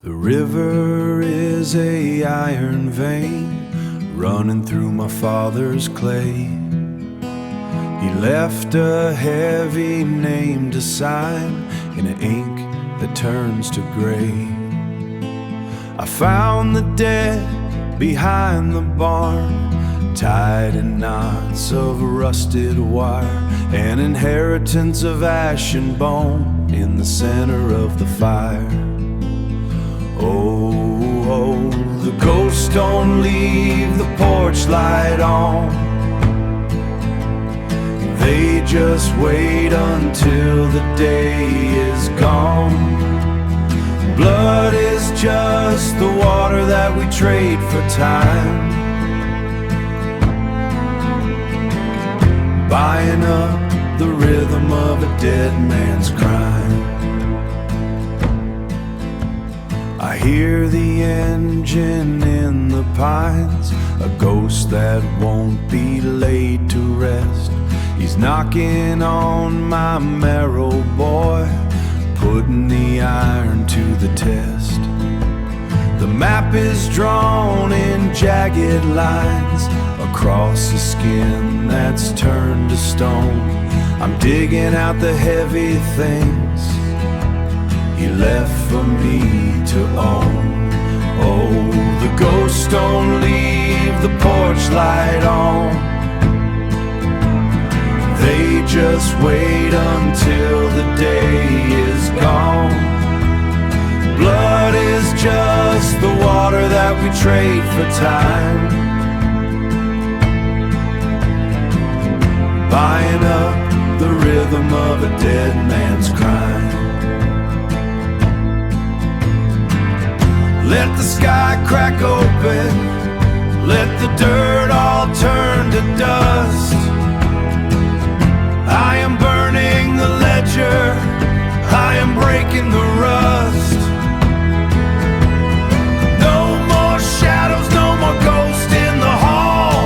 The river is a iron vein running through my father's clay. He left a heavy name to sign in an ink that turns to gray. I found the dead behind the barn, tied in knots of rusted wire, an inheritance of ash and bone in the center of the fire. Oh, oh, the ghosts don't leave the porch light on. They just wait until the day is gone. Blood is just the water that we trade for time, buying up the rhythm of a dead man's crime. I hear the engine in the pines, a ghost that won't be laid to rest. He's knocking on my marrow, boy, putting the iron to the test. The map is drawn in jagged lines across the skin that's turned to stone. I'm digging out the heavy things he left for me to own. Oh, the ghosts don't leave the porch light on. They just wait until the day is gone. Blood is just the water that we trade for time, buying up the rhythm of a dead man's crime. Let the sky crack open, let the dirt all turn to dust. I am burning the ledger, I am breaking the rust. No more shadows, no more ghosts in the hall.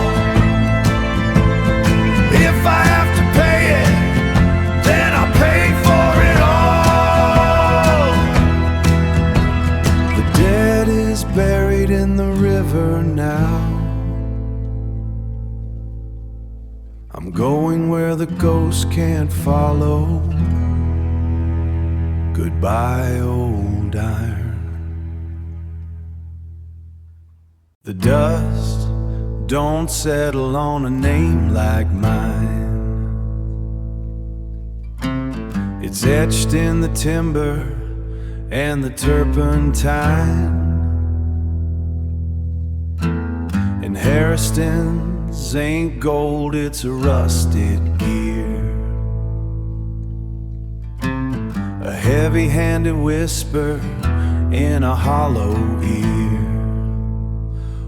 If I have to pay it, then I'll pay for it all. The dead is buried in the river now. I'm going where the ghosts can't follow. Goodbye, old iron. The dust don't settle on a name like mine. It's etched in the timber and the turpentine. And Harriston's ain't gold, it's a rusted gear. A heavy-handed whisper in a hollow ear.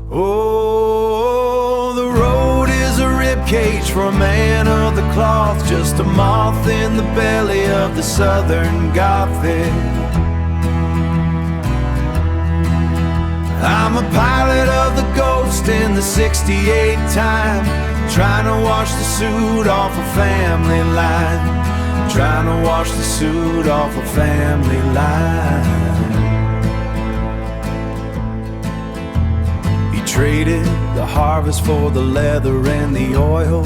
Oh, the road is a ribcage for a man of the cloth, just a moth in the belly of the Southern Gothic. I'm a pilot of the Ghost in the '68 time, trying to wash the suit off a family line, trying to wash the suit off a family line. He traded the harvest for the leather and the oil,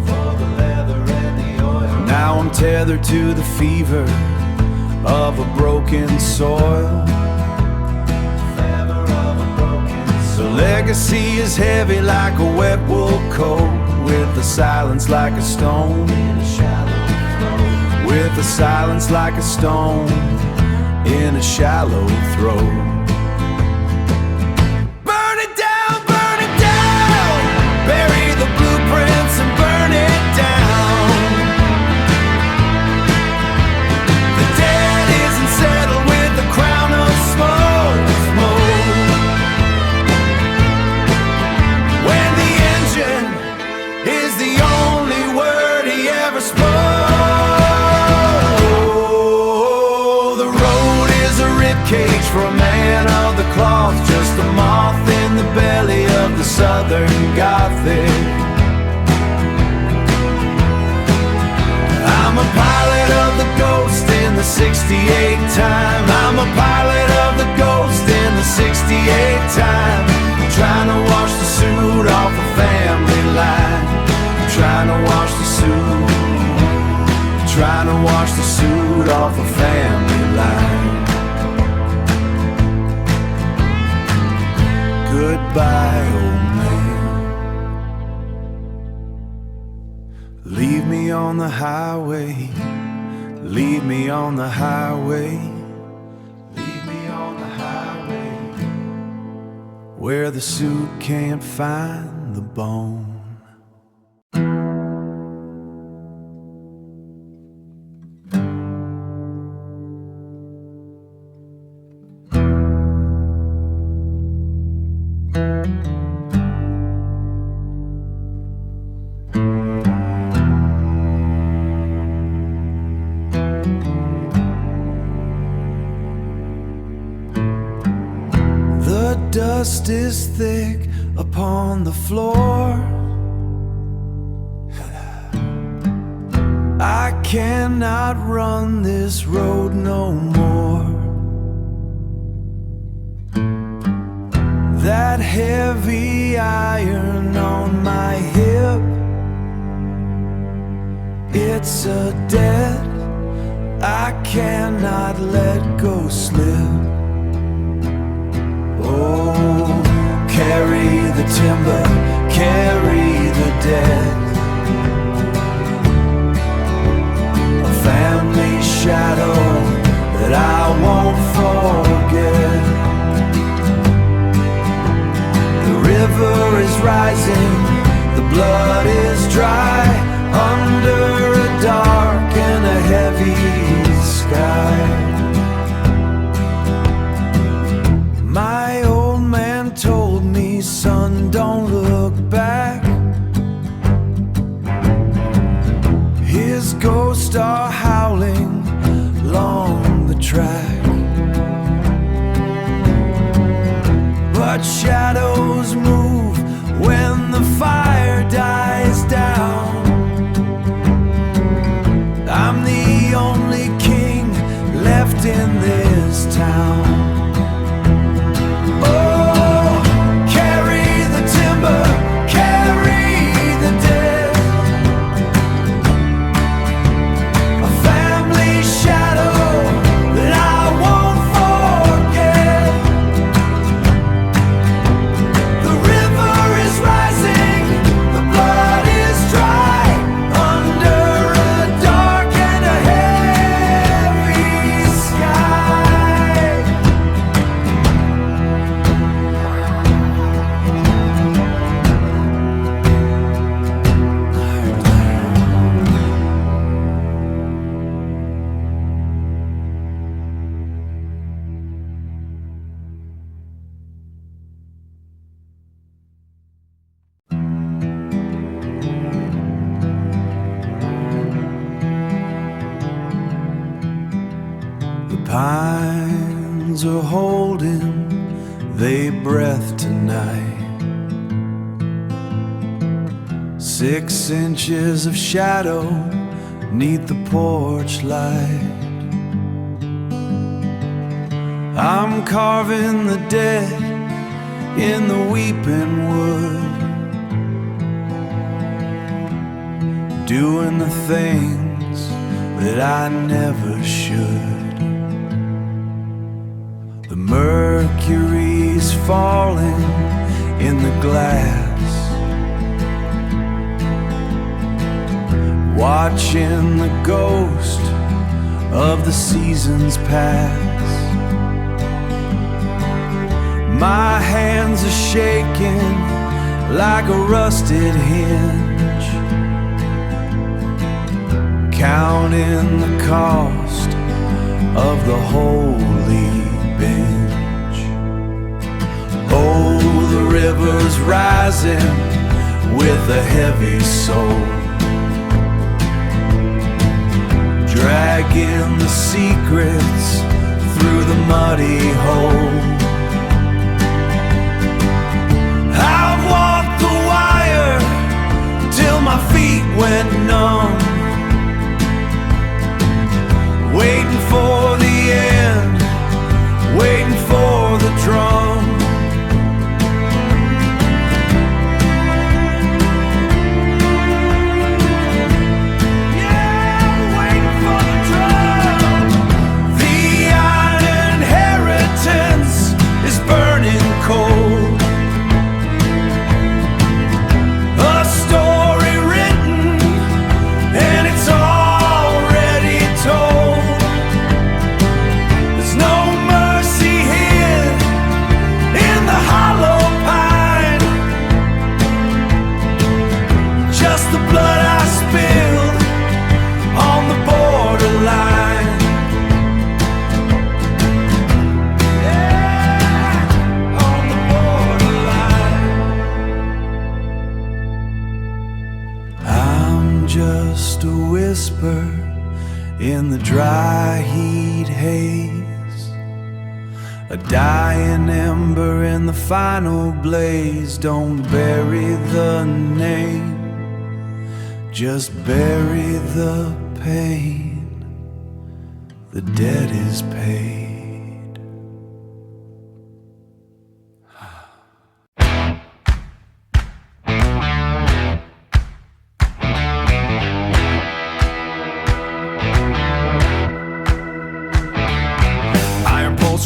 for the leather and the oil. Now I'm tethered to the fever of a broken soil. The legacy is heavy like a wet wool coat, with the silence like a stone, with the silence like a stone in a shallow throat. Burn it down, bury the blueprints and burn it down. The dead isn't settled with the crown of smoke, smoke. When the engine is the only word he ever spoke. The road is a ribcage for a man of the cloth, just a moth in the belly of the Southern Gothic. I'm a pilot of the Ghost in the '68 time. I'm a pilot highway. Leave me on the highway. Leave me on the highway, where the suit can't find the bone. The dust is thick upon the floor. I cannot run this road no more. That heavy iron on my hip, it's a debt I cannot let go slip. Oh, carry the timber, carry the dead. A family shadow that I won't forget. The river is rising, the blood is dry, under a dark and a heavy sky. My old man told me, son, don't look back. His ghosts are howling along the track. But shadows move when the fire dies down. I'm the only king left in this town. Pines are holding their breath tonight. 6 inches of shadow 'neath the porch light. I'm carving the dead in the weeping wood, doing the things that I never should. The mercury's falling in the glass, watching the ghost of the seasons pass. My hands are shaking like a rusted hinge, counting the cost of the holy binge. Oh, the river's rising with a heavy soul, dragging the secrets through the muddy hole. I've walked the wire till my feet went numb, waiting for the end, waiting for the drum. Yeah, waiting for the drum. The iron heritage in the dry heat haze. A dying ember in the final blaze. Don't bury the name, just bury the pain. The debt is paid.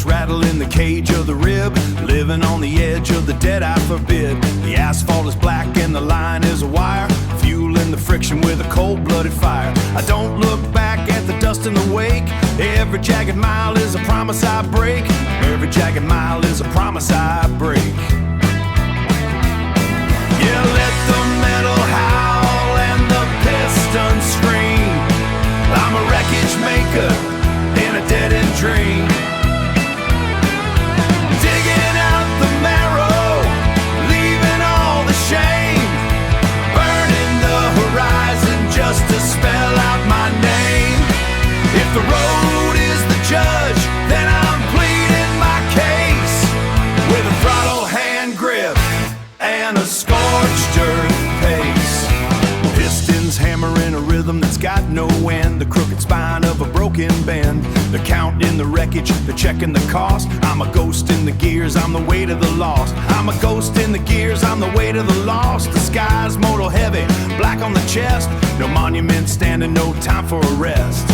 Rattle in the cage of the rib, living on the edge of the dead I forbid. The asphalt is black and the line is a wire, fueling the friction with a cold-blooded fire. I don't look back at the dust in the wake. Every jagged mile is a promise I break. Every jagged mile is a promise I break. Yeah, let the metal howl and the pistons scream. I'm a wreckage maker in a dead-end dream. Just to spell out my name. If the road is the judge, then I'm pleading my case with a throttle hand grip and a scorched earth pace. Pistons hammering a rhythm that's got no end. The crooked spine of a broken bend. They're counting the wreckage, they're checking the cost. I'm a ghost in the gears, I'm the weight of the lost. I'm a ghost in the gears, I'm the weight of the lost. The sky's mortal heavy, black on the chest. No monument standing, no time for a rest.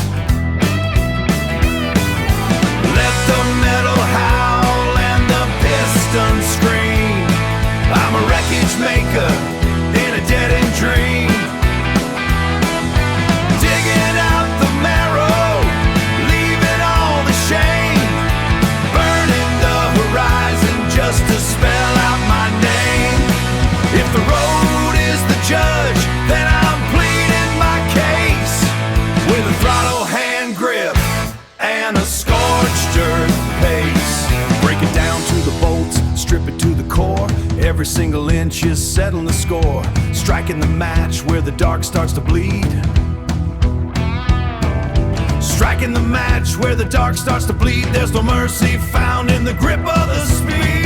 Let the metal howl and the pistons scream. I'm a wreckage maker in a dead-end dream. Digging out the marrow, leaving all the shame. Burning the horizon just to spell out my name. If the road is the judge, then I'm pleading my case with a throttle hand grip and a scorched earth pace. Break it down to the bolts, strip it to the core. Every single inch is settling the score. Striking the match where the dark starts to bleed. Striking the match where the dark starts to bleed. There's no mercy found in the grip of the speed.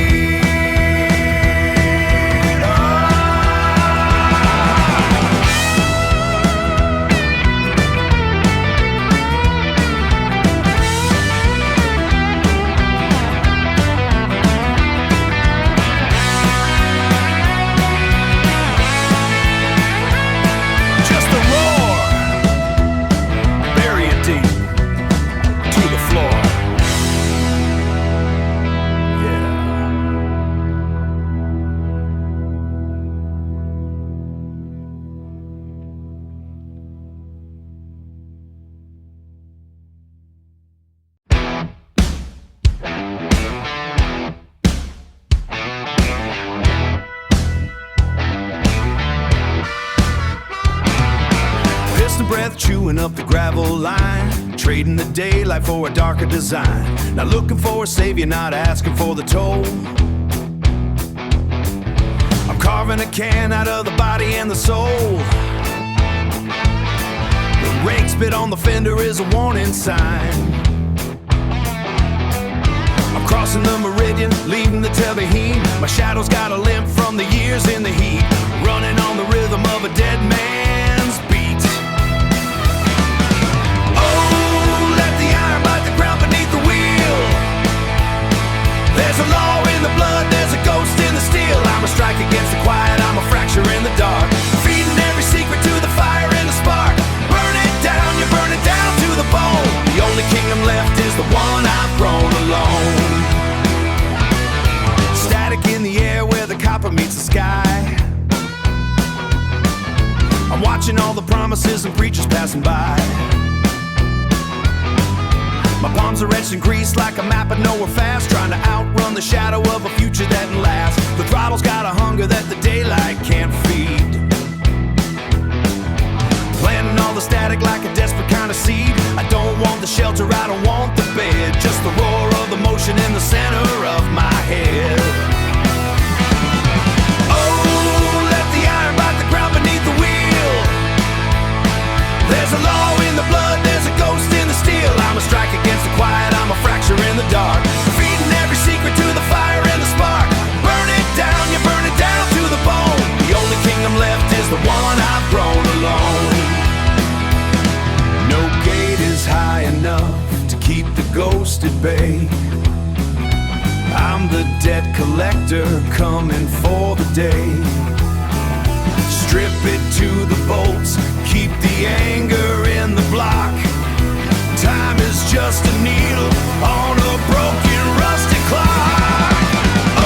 Breath chewing up the gravel line, trading the daylight for a darker design. Not looking for a savior, not asking for the toll. I'm carving a can out of the body and the soul. The rake spit on the fender is a warning sign. I'm crossing the meridian, leaving the Tevahine. My shadow's got a limp from the years in the heat, running on the rhythm of a dead man's beat. There's a law in the blood, there's a ghost in the steel. I'm a strike against the quiet, I'm a fracture in the dark. Feeding every secret to the fire and the spark. Burn it down, you burn it down to the bone. The only kingdom left is the one I've grown alone. Static in the air where the copper meets the sky. I'm watching all the promises and preachers passing by. My palms are etched in grease like a map of nowhere fast, trying to outrun the shadow of a future that lasts. The throttle's got a hunger that the daylight can't feed. Planting all the static like a desperate kind of seed. I don't want the shelter, I don't want the bed, just the roar of the motion in the center of my head. Oh, let the iron bite the ground beneath the wheel. There's a law in the blood, there's a ghost in I'm the debt collector coming for the day. Strip it to the bolts, keep the anger in the block. Time is just a needle on a broken, rusty clock.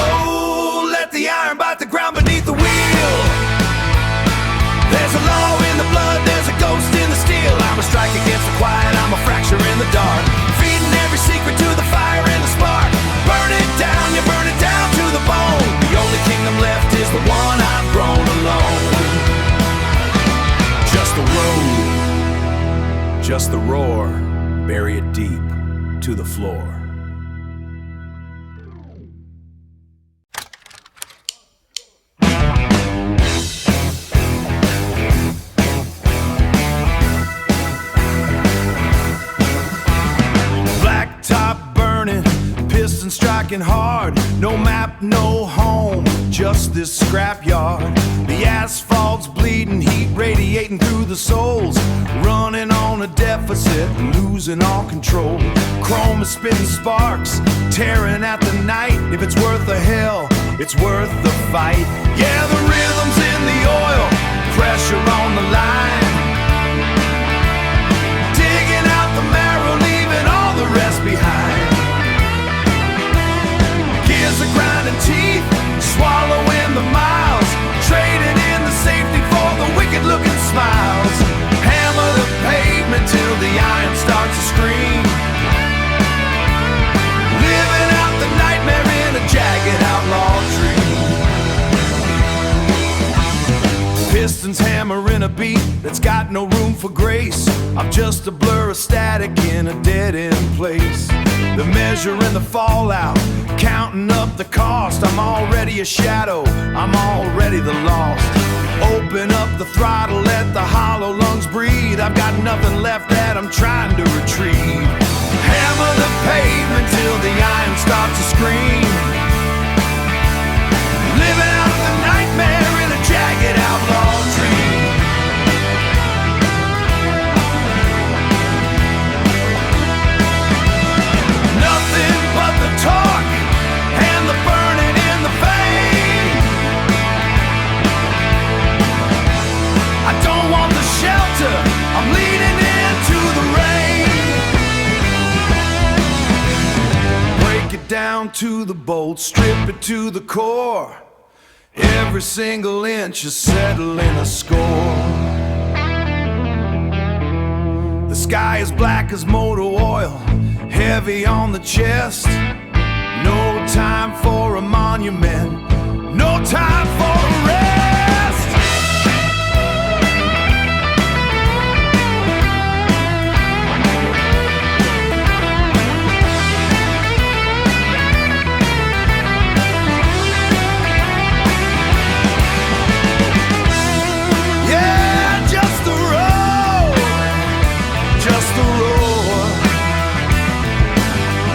Oh, let the iron bite the ground beneath the wheel. There's a law in the blood, there's a ghost in the steel. I'm a strike against the quiet, I'm a fracture in the dark. Feeding every secret to the fire and the spark. Burn it down, you burn it down to the bone. The only kingdom left is the one I've grown alone. Just the road, just the roar. Bury it deep to the floor. Blacktop burning, piston striking hard. No map, no home, just this scrapyard. The asphalt's bleeding, heat radiating through the soles. Running on a deficit, losing all control. Chrome is spitting sparks, tearing at the night. If it's worth the hell, it's worth the fight. Yeah, the rhythm's in the oil, pressure on the line. Digging out the marrow, leaving all the rest behind. Gears are grinding teeth, swallowing the miles. Trading in the safety for the wicked looking smiles. Hammer the pavement till the iron starts to scream. Living out the nightmare in a jagged outlaw dream. Pistons hammering a beat that's got no room for grace. I'm just a blur of static in a dead-end place. The measure and the fallout, counting up the cost. I'm already a shadow, I'm already the lost. Open up the throttle, let the hollow lungs breathe. I've got nothing left that I'm trying to retrieve. Hammer the pavement till the iron starts to scream. Living out the nightmare in a jagged outlaw dream. Nothing but the talk and the burning in the vein. I don't want the shelter, I'm leaning into the rain. Break it down to the bolt, strip it to the core. Every single inch is settling a score. The sky is black as motor oil, heavy on the chest. No time for a monument, no time for a rest. Yeah, just the road, just the roar.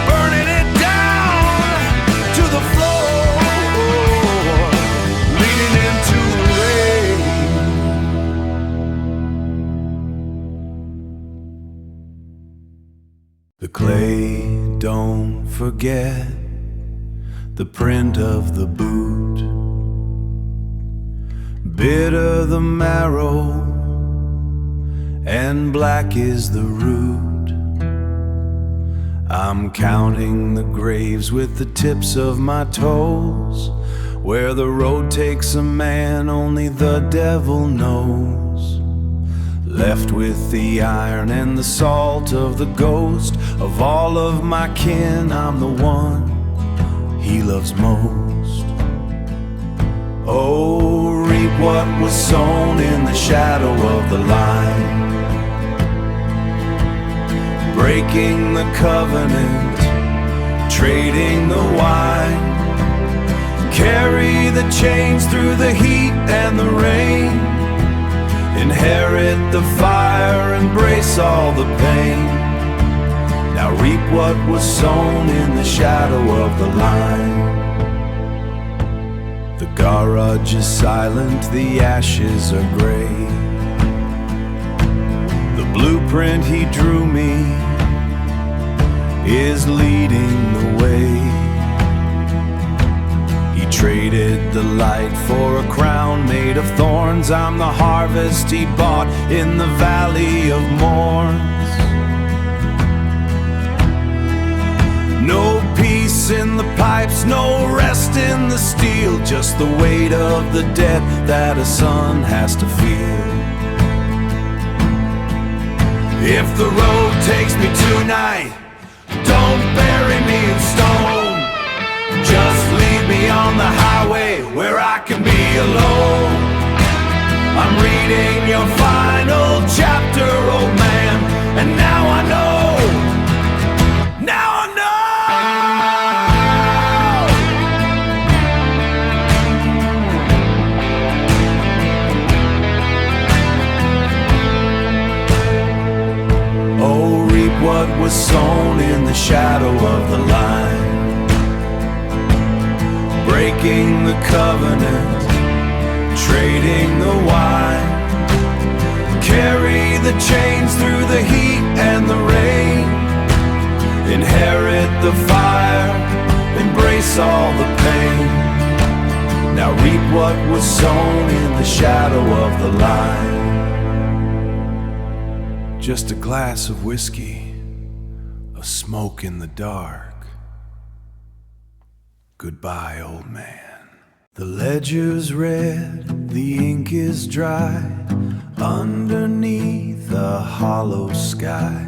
Burning it down to the floor, leaning into the rain. The clay, don't forget the print of the boot. Bitter the marrow and black is the root. I'm counting the graves with the tips of my toes. Where the road takes a man, only the devil knows. Left with the iron and the salt of the ghost. Of all of my kin, I'm the one he loves most. Oh, reap what was sown in the shadow of the line. Breaking the covenant, trading the wine. Carry the chains through the heat and the rain. Inherit the fire, embrace all the pain. Now reap what was sown in the shadow of the line. The garage is silent, the ashes are gray. The blueprint he drew me is leading the way. barns. I'm the harvest he bought in the valley of mourns. No peace in the pipes, no rest in the steel, just the weight of the debt that a son has to feel. If the road takes me tonight, don't bury me in stone. Just leave me on the highway where I can be alone. I'm reading your final chapter, old man, and now I know. Now I know. Oh, reap what was sown in the shadow of the line, breaking the covenant, trading the wine. Carry the chains through the heat and the rain. Inherit the fire, embrace all the pain. Now reap what was sown in the shadow of the line. Just a glass of whiskey, a smoke in the dark. Goodbye, old man. The ledger's red, the ink is dry. Underneath a hollow sky,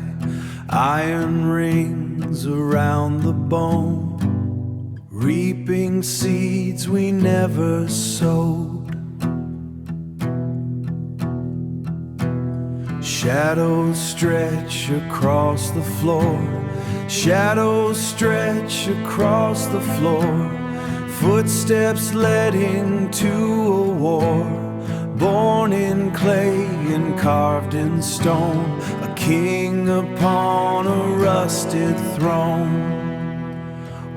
iron rings around the bone, reaping seeds we never sowed. Shadows stretch across the floor, shadows stretch across the floor. Footsteps leading to a war, born in clay and carved in stone, a king upon a rusted throne.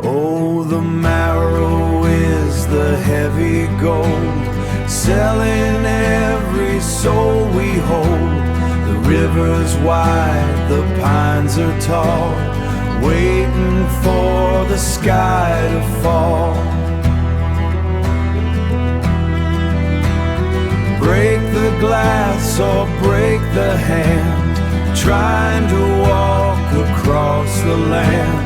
Oh, the marrow is the heavy gold, selling every soul we hold. The river's wide, the pines are tall, waiting for the sky to fall. Break the glass or break the hand, trying to walk across the land,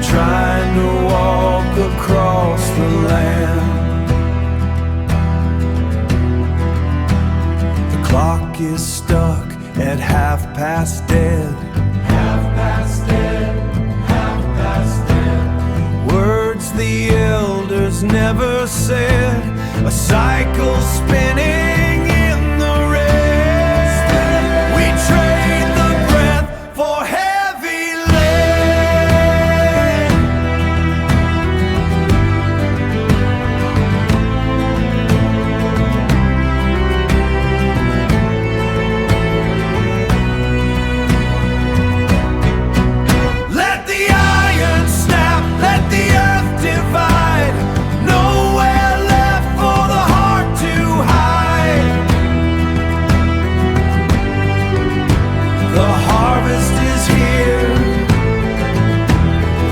trying to walk across the land. The clock is stuck at dead. 5:30. Words the elders never said, a cycle spinning in the red. We trade the breath for heavy lead. Let the iron snap, let the earth divide. Nowhere left for the heart to hide. The harvest is here.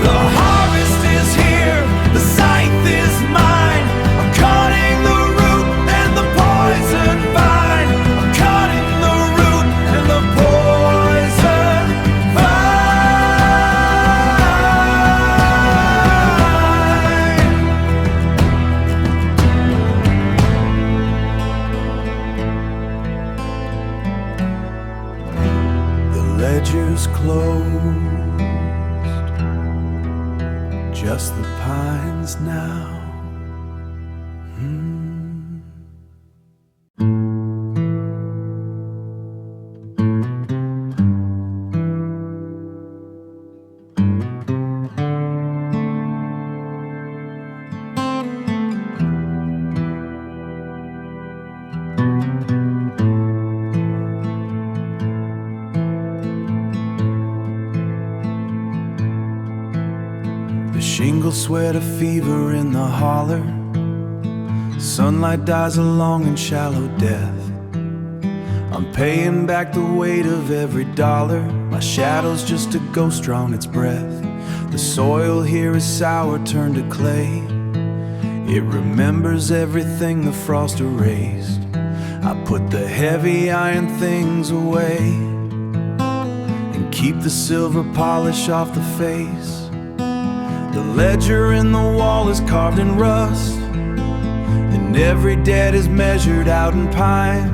The harvest is here. The scythe is mine. I'm cutting the root and the poison vine. I'm cutting the root and the poison vine. The ledger's closed, just the pines now. The shingles sweat a fever in the holler. Sunlight dies a long and shallow death. I'm paying back the weight of every dollar. My shadow's just a ghost drawing its breath. The soil here is sour, turned to clay. It remembers everything the frost erased. I put the heavy iron things away and keep the silver polish off the face. The ledger in the wall is carved in rust, and every debt is measured out in pine.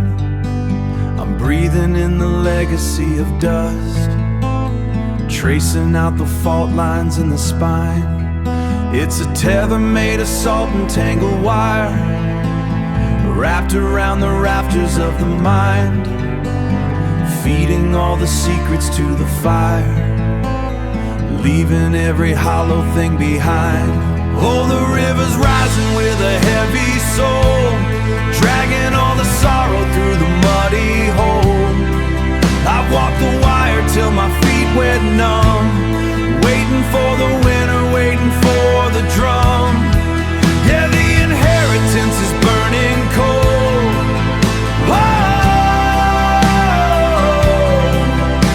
I'm breathing in the legacy of dust, tracing out the fault lines in the spine. It's a tether made of salt and tangled wire, wrapped around the rafters of the mind, feeding all the secrets to the fire, leaving every hollow thing behind. Oh, the river's rising with a heavy soul, dragging all the sorrow through the muddy hole. I've walked the wire till my feet went numb, waiting for the winter, waiting for the drum. Yeah, the inheritance is burning cold. Oh,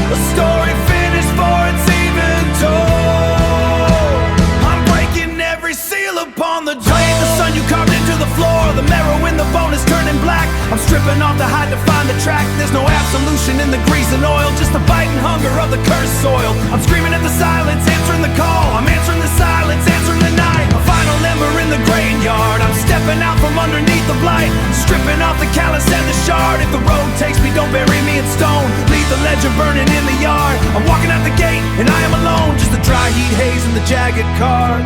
a story finished before it's even told. I'm breaking every seal upon the door. The sun you carved into the floor, the marrow in the bone is turning black. I'm stripping off the hide to find the track. There's no absolution in the grease and oil, just the bite and hunger of the cursed soil. I'm screaming at the silence, answering the call. I'm answering the silence, answering the night. A final ember in the graveyard. I'm stepping out from underneath the blight, stripping off the callus and the shard. If the road takes me, don't bury me in stone. Leave the ledger burning in the yard. I'm walking out the gate and I am alone, just the dry heat haze and the jagged card.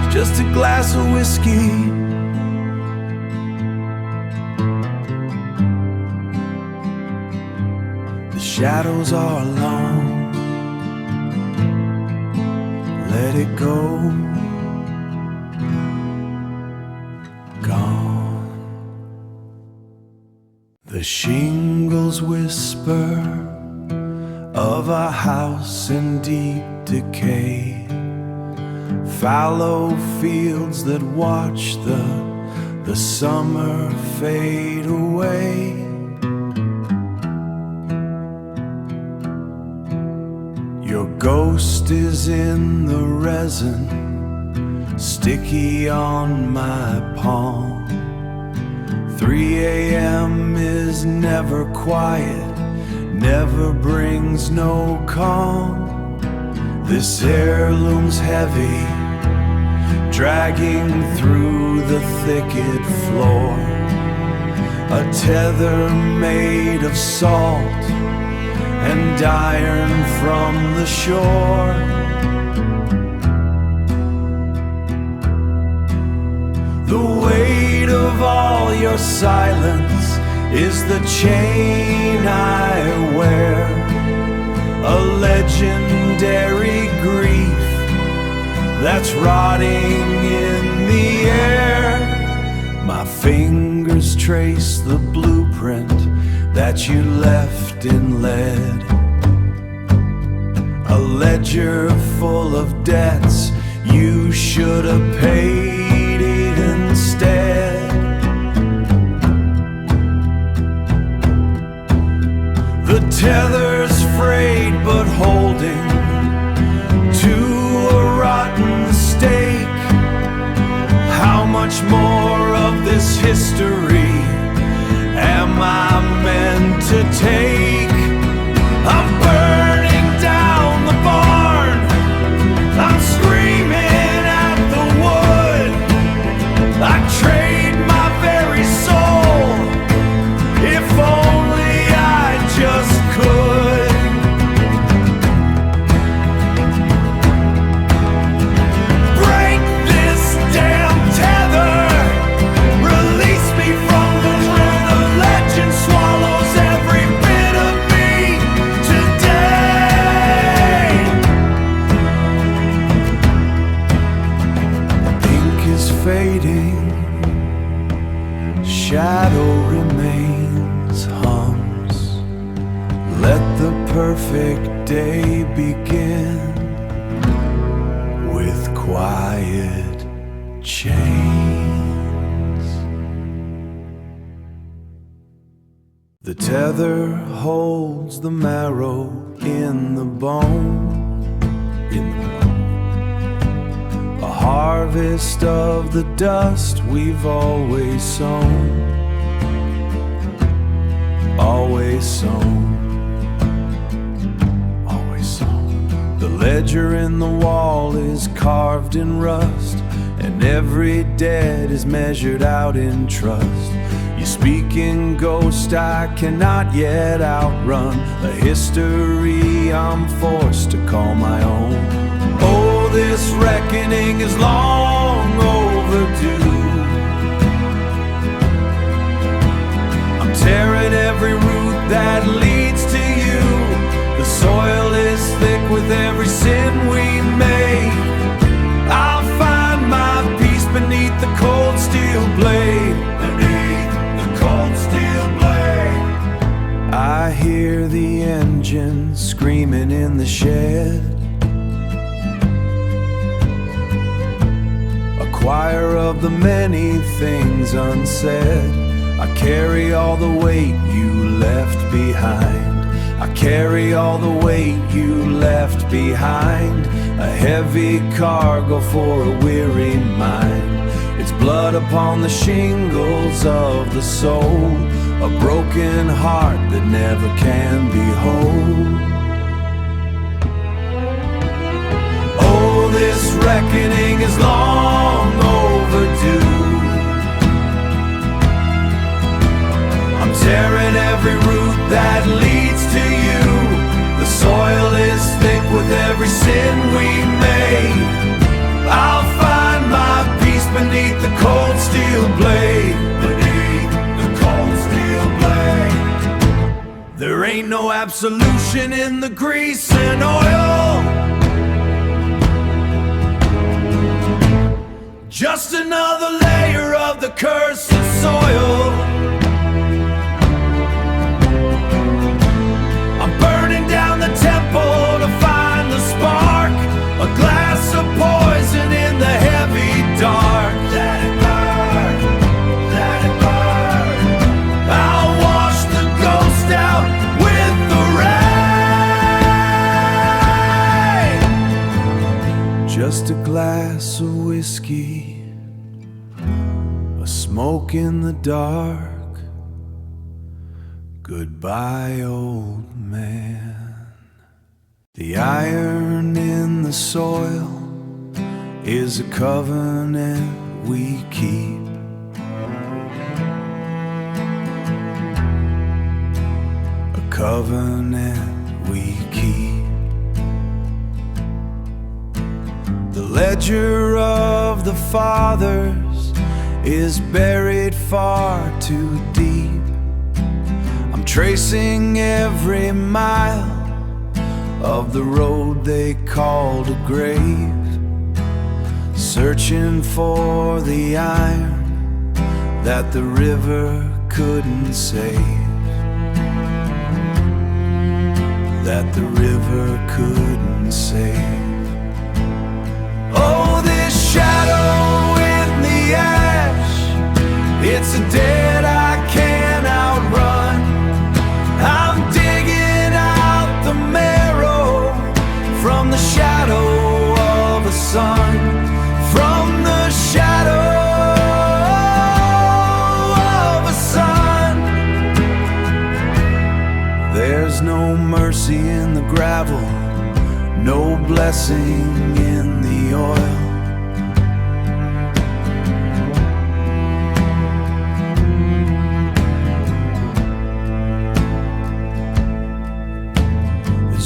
Just a glass of whiskey. The shadows are long, let it go, gone. The shingles whisper of a house in deep decay, fallow fields that watch the summer fade away. Your ghost is in the resin, sticky on my palm. 3 a.m. is never quiet, never brings no calm. This heirloom's heavy, dragging through the thicket floor. A tether made of salt and iron from the shore. The weight of all your silence is the chain I wear, a legendary grief that's rotting in the air. My fingers trace the blueprint that you left in lead, a ledger full of debts you should have paid it instead. The tether's frayed but holding to a rotten stake. How much more of this history am I meant to take? I'm burning down the barn, I'm screaming at the wood. I trade my very soul, if only I just could. Break this damn tether, release me from the clan. The legend swallows every bit of me today. Ink is fading, shadow remains, hums. Let the perfect day begin with quiet chains. The tether holds the marrow in the bone, a harvest of the dust we've always sown. always sown, always sown. The ledger in the wall is carved in rust, and every debt is measured out in trust. You speak in ghost I cannot yet outrun, a history I'm forced to call my own. Oh, this reckoning is long overdue. I'm tearing every root that leads to you. The soil is thick with every sin we made. I'll find my peace beneath the cold steel blade. Beneath the cold steel blade. I hear the engine screaming in the shed, a choir of the many things unsaid. I carry all the weight you left behind. I carry all the weight you left behind. A heavy cargo for a weary mind. It's blood upon the shingles of the soul, a broken heart that never can be whole. Oh, this reckoning is long overdue. I'm tearing every root that leads to you. The soil is thick with every sin we made. I'll find my peace beneath the cold steel blade. Beneath the cold steel blade. There ain't no absolution in the grease and oil, just another layer of the cursed soil. I'm burning down the temple to find the spark, a glass of poison in the heavy dark. Let it burn, let it burn. I'll wash the ghost out with the rain. Just a glass of whiskey, a smoke in the dark. Goodbye, old man. The iron in the soil is a covenant we keep. A covenant we keep. The ledger of the fathers is buried far too deep. I'm tracing every mile of the road they called a grave, searching for the iron that the river couldn't save, that the river couldn't save. Oh, this shadow in the ash, it's a dead I can't outrun. I'm digging out the marrow from the shadow of a sun, from the shadow of a sun. There's no mercy in the gravel, no blessing in the oil.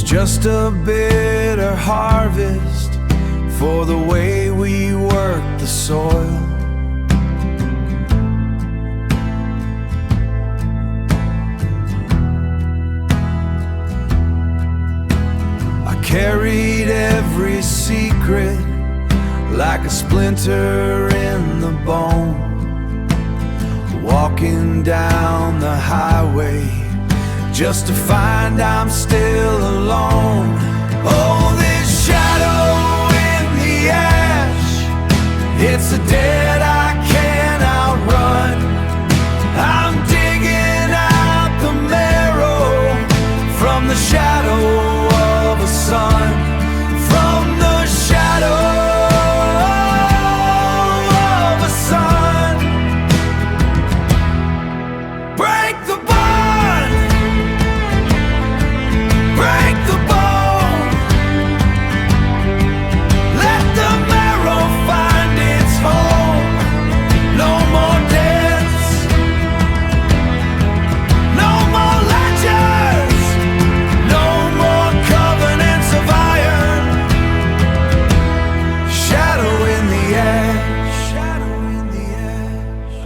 Just a bitter harvest for the way we work the soil. I carried every secret like a splinter in the bone, walking down the highway just to find I'm still alone. Oh, this shadow in the ash, it's a dead I can't outrun. I'm digging out the marrow from the shadow of a sun, from the shadow of a sun. Break the bond,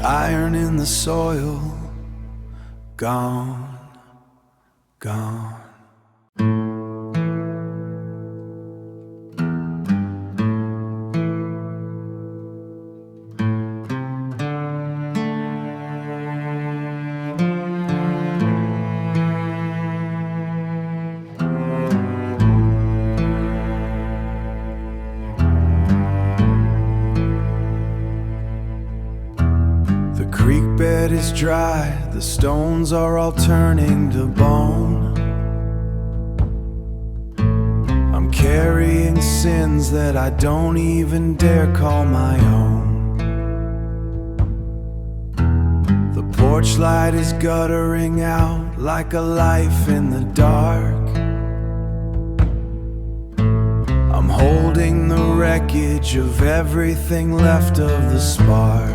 iron in the soil, gone, gone. The creek bed is dry, the stones are all turning to bone. I'm carrying sins that I don't even dare call my own. The porch light is guttering out like a life in the dark. I'm holding the wreckage of everything left of the spark.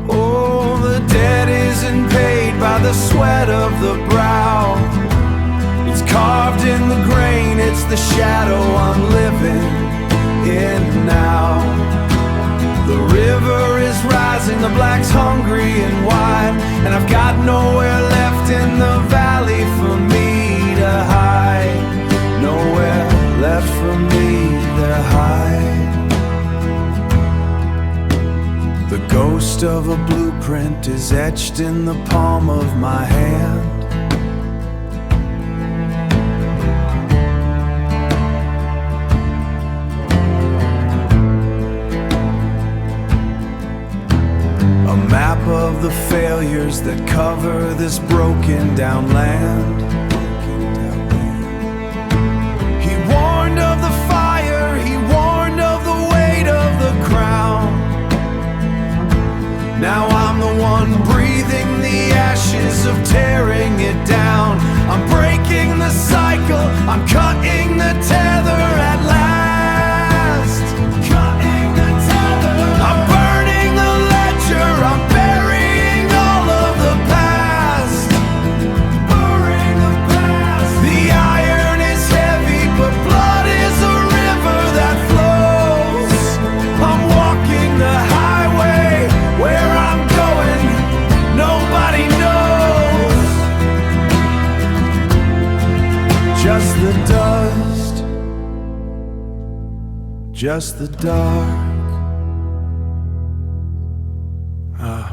Oh, the debt isn't paid by the sweat of the brow. It's carved in the grain, it's the shadow I'm living in now. The river is rising, the black's hungry and wide, and I've got nowhere left in the valley for me to hide. Nowhere left for me to hide. The ghost of a blueprint is etched in the palm of my hand. A map of the failures that cover this broken down land. He warned of the fire, he warned of the weight of the crown. Now I'm the one breathing the ashes of tearing it down. I'm breaking the cycle, I'm cutting the tether at last. Cutting the tether. I'm burning the ledger, I'm burying all of the past. Burying the past. The iron is heavy, but blood is a river that flows. I'm walking the highway where I'm going, nobody knows. Just the dust, just the dark. Ah,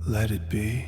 let it be.